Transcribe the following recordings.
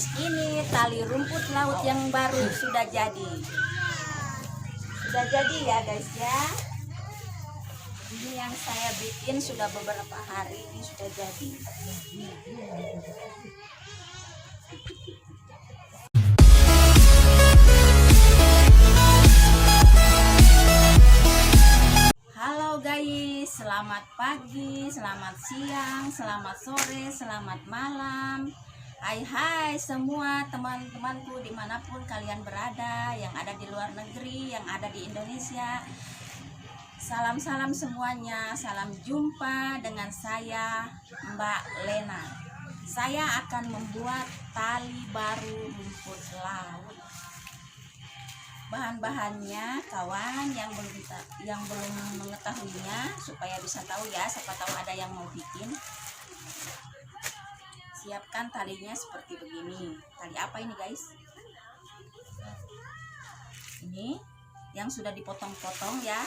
guys, ini tali rumput laut yang baru sudah jadi. Sudah jadi ya guys ya. Ini yang saya bikin sudah beberapa hari, ini sudah jadi. Halo guys, selamat pagi, selamat siang, selamat sore, selamat malam. Hai semua teman-temanku dimanapun kalian berada, yang ada di luar negeri, yang ada di Indonesia. Salam-salam semuanya, salam jumpa dengan saya Mbak Lena. Saya akan membuat tali baru rumput laut. Bahan-bahannya kawan yang belum mengetahuinya supaya bisa tahu ya, siapa tahu ada yang mau bikin. Siapkan talinya seperti begini. Tali apa ini guys? Ini yang sudah dipotong-potong ya.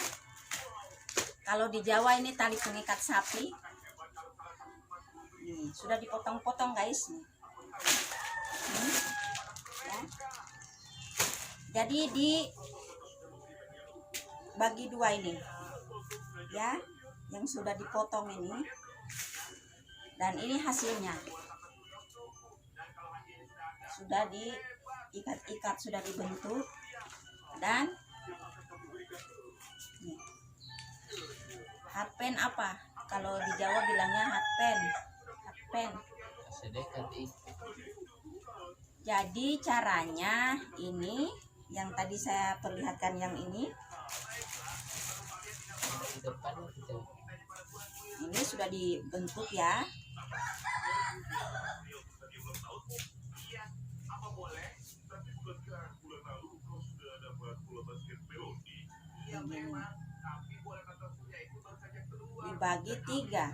Kalau di Jawa ini tali pengikat sapi. Nih, sudah dipotong-potong guys. Nih, ya. Jadi dibagi dua ini, ya, yang sudah dipotong ini, dan ini hasilnya. Sudah diikat-ikat, sudah dibentuk, dan nih, hatpen apa? Kalau di Jawa bilangnya hatpen. Jadi caranya ini, yang tadi saya perlihatkan yang ini sudah dibentuk ya. Dibagi 3.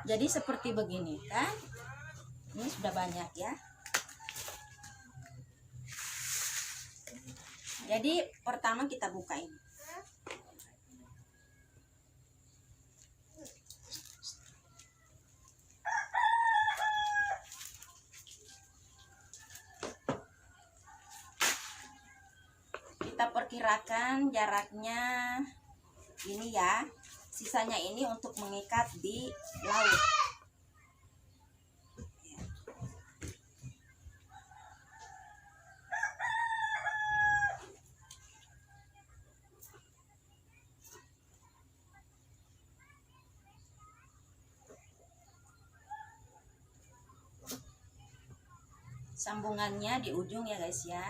Jadi seperti begini kan. Ini sudah banyak ya. Jadi pertama kita buka ini. Kita perkirakan jaraknya ini ya. Sisanya ini untuk mengikat di laut. Sambungannya di ujung ya guys ya.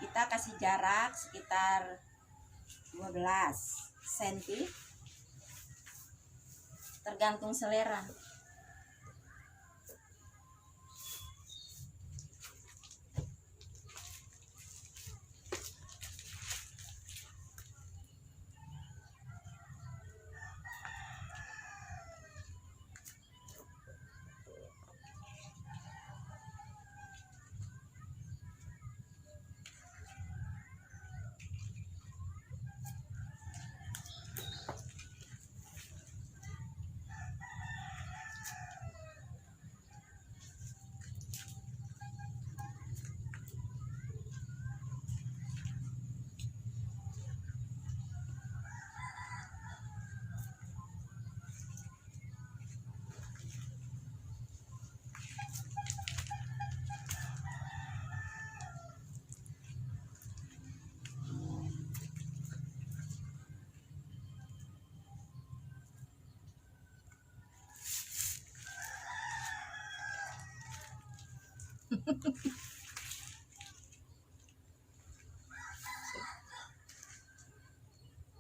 Kita kasih jarak sekitar 12 cm, tergantung selera.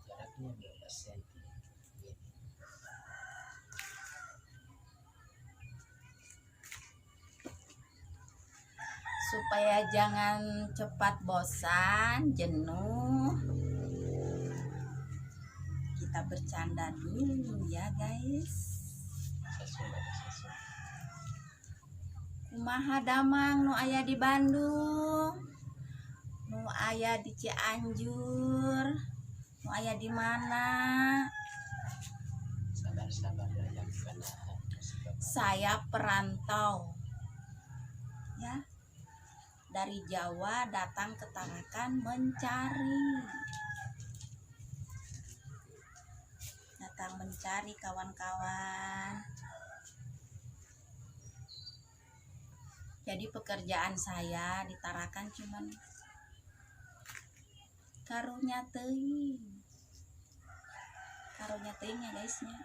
Jaraknya 12 cm. Supaya jangan cepat bosan, jenuh, kita bercanda dulu ya guys. Kumaha damang nu aya di Bandung, nu aya di Cianjur, nu aya di mana? Sabar-sabar yang karena Saya perantau, ya, dari Jawa datang ke Tarakan mencari kawan-kawan. Jadi pekerjaan saya di Tarakan cuman karunya teuing ya guysnya.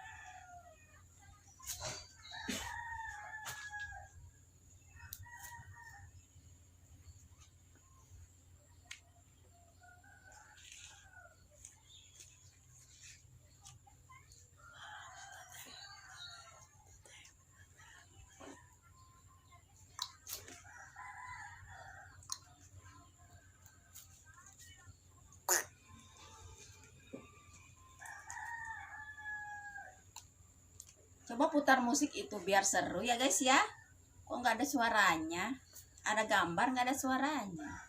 Coba putar musik itu biar seru ya guys ya. Kok nggak ada suaranya? Ada gambar nggak ada suaranya.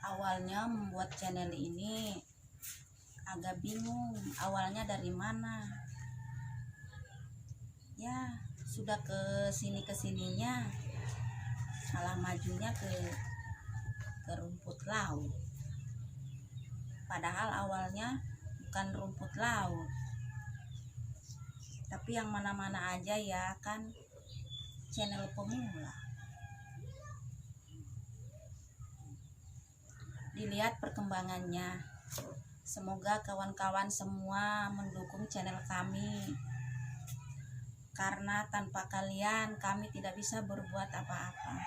Awalnya membuat channel ini agak bingung, awalnya dari mana. Ya, sudah ke sininya malah majunya ke rumput laut. Padahal awalnya bukan rumput laut. Tapi yang mana-mana aja ya kan, channel pemula. Dilihat perkembangannya. Semoga kawan-kawan semua mendukung channel kami. Karena tanpa kalian kami tidak bisa berbuat apa-apa.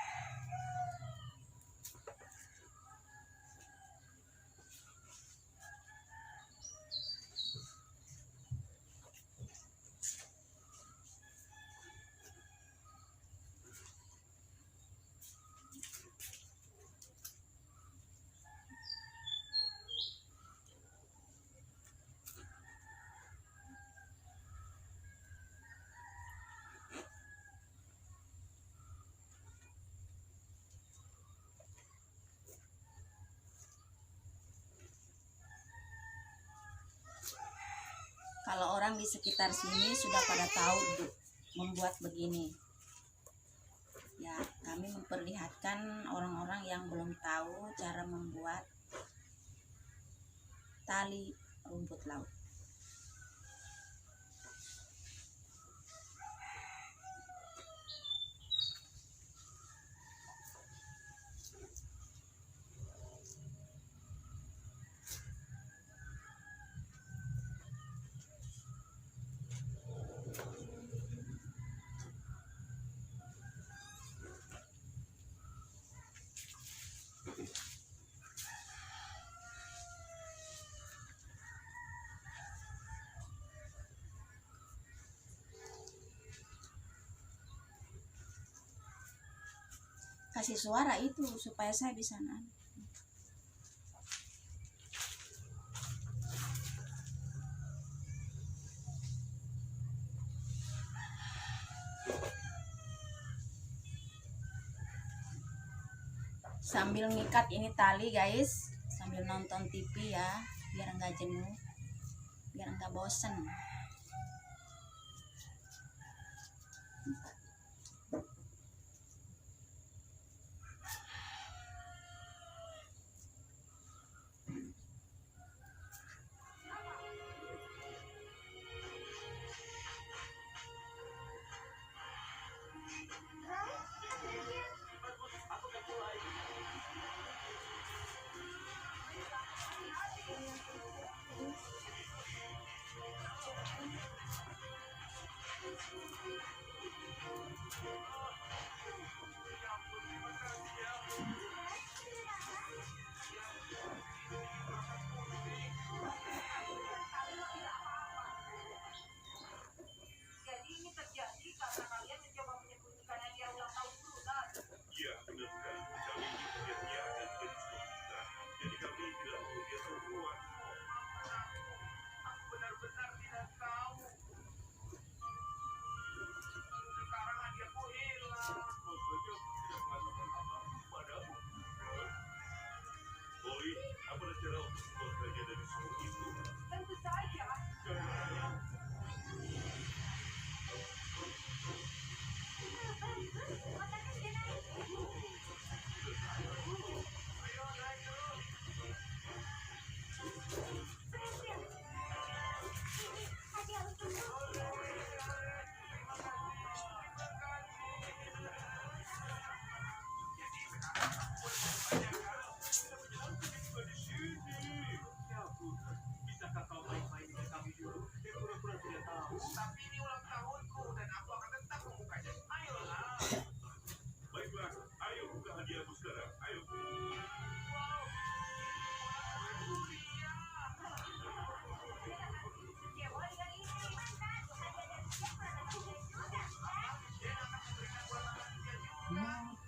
Kalau orang di sekitar sini sudah pada tahu membuat begini. Ya, kami memperlihatkan orang-orang yang belum tahu cara membuat tali rumput laut. Kasih suara itu supaya saya bisa nanya. Sambil ngikat ini tali guys, sambil nonton TV ya, biar nggak jenuh, biar nggak bosen.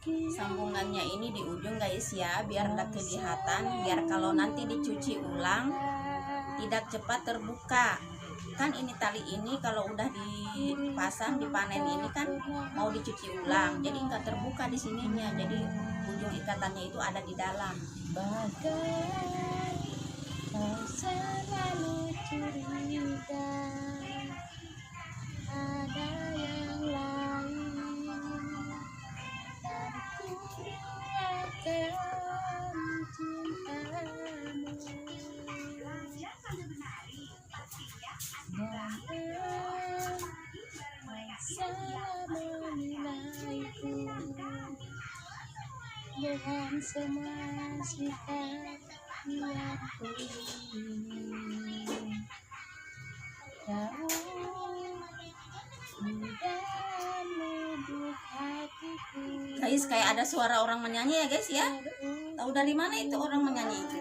sambungannya ini di ujung guys ya, biar tidak kelihatan, biar kalau nanti dicuci ulang tidak cepat terbuka. Kan ini tali ini kalau udah dipasang dipanen ini kan mau dicuci ulang, jadi nggak terbuka di sininya, jadi ujung ikatannya itu ada di dalam. Bagai kau selalu curiga ada yang lain, dan ku akan cintamu. Jangan salah menilaiku dengan semua sikap yang ku ini. Jauh dan lubuk hatiku. Guys, kayak ada suara orang menyanyi ya guys ya. Tahu dari mana itu orang menyanyi itu?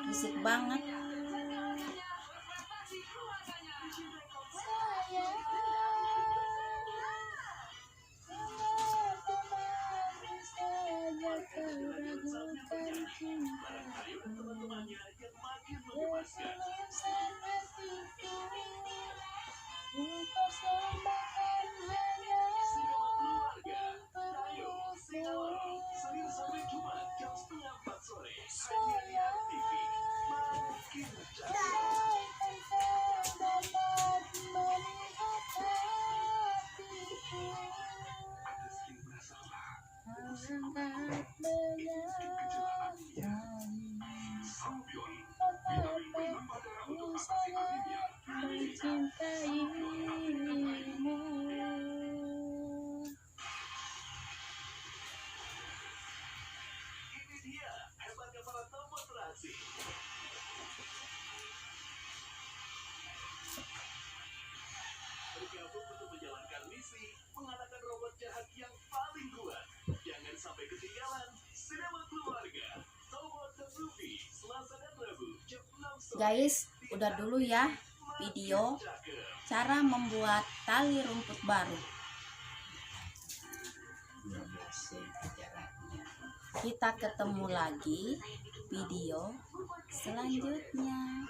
Musik banget. Bergabung untuk menjalankan misi mengalahkan robot jahat yang paling kuat. Jangan sampai ketinggalan Sinema Keluarga Tobot The Movie Selasa dan Rabu jam 6 sore. Guys, udah dulu ya video cara membuat tali rumput baru. Kita ketemu lagi video selanjutnya.